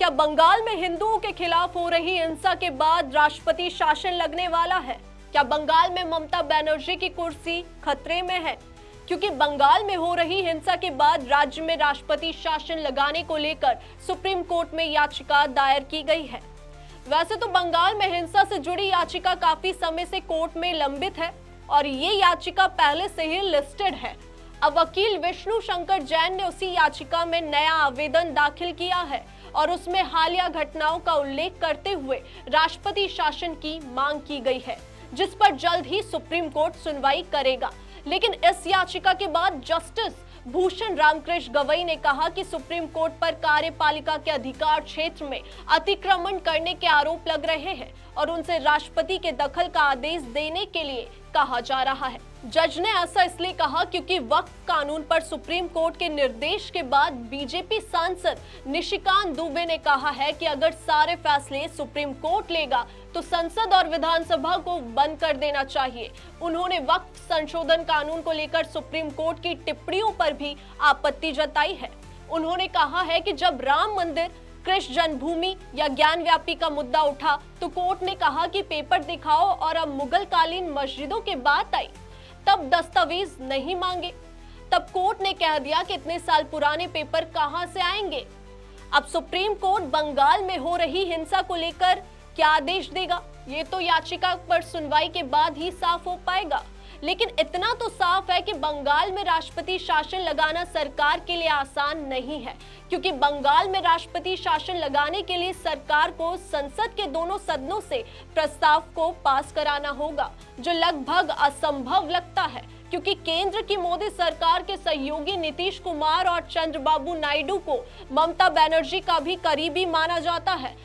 क्या बंगाल में हिंदुओं के खिलाफ हो रही हिंसा के बाद राष्ट्रपति शासन लगने वाला है? क्या बंगाल में ममता बनर्जी की कुर्सी खतरे में है? क्योंकि बंगाल में हो रही हिंसा के बाद राज्य में राष्ट्रपति शासन लगाने को लेकर सुप्रीम कोर्ट में याचिका दायर की गई है। वैसे तो बंगाल में हिंसा से जुड़ी याचिका काफी समय से कोर्ट में लंबित है और ये याचिका पहले से ही लिस्टेड है। अब वकील विष्णु शंकर जैन ने उसी याचिका में नया आवेदन दाखिल किया है और उसमें हालिया घटनाओं का उल्लेख करते हुए राष्ट्रपति शासन की मांग की गई है, जिस पर जल्द ही सुप्रीम कोर्ट सुनवाई करेगा। लेकिन इस याचिका के बाद जस्टिस भूषण रामकृष्ण गवई ने कहा कि सुप्रीम कोर्ट पर कार्यपालिका के अधिकार क्षेत्र में अतिक्रमण करने के आरोप लग रहे हैं और उनसे राष्ट्रपति के दखल का आदेश देने के लिए कहा जा रहा है। जज ने ऐसा इसलिए कहा क्योंकि वक्फ कानून पर सुप्रीम कोर्ट के निर्देश के बाद बीजेपी सांसद निशिकांत दुबे ने कहा है कि अगर सारे फैसले सुप्रीम कोर्ट लेगा तो संसद और विधानसभा को बंद कर देना चाहिए। उन्होंने वक्फ संशोधन कानून को लेकर सुप्रीम कोर्ट की टिप्पणियों पर भी आपत्ति जताई है। उन्होंने कहा है कि जब राम मंदिर, कृष्ण जन्मभूमि या ज्ञानव्यापी का मुद्दा उठा तो कोर्ट ने कहा कि पेपर दिखाओ और अब मुगल कालीन मस्जिदों की बात आई तब दस्तावेज नहीं मांगे। तब कोर्ट ने कह दिया कि इतने साल पुराने पेपर कहां से आएंगे। अब सुप्रीम कोर्ट बंगाल में हो रही हिंसा को लेकर क्या आदेश देगा, ये तो याचिका पर सुनवाई के बाद ही साफ हो पाएगा। लेकिन इतना तो साफ है कि बंगाल में राष्ट्रपति शासन लगाना सरकार के लिए आसान नहीं है, क्योंकि बंगाल में राष्ट्रपति शासन लगाने के लिए सरकार को संसद के दोनों सदनों से प्रस्ताव को पास कराना होगा, जो लगभग असंभव लगता है, क्योंकि केंद्र की मोदी सरकार के सहयोगी नीतीश कुमार और चंद्रबाबू नायडू को ममता बनर्जी का भी करीबी माना जाता है।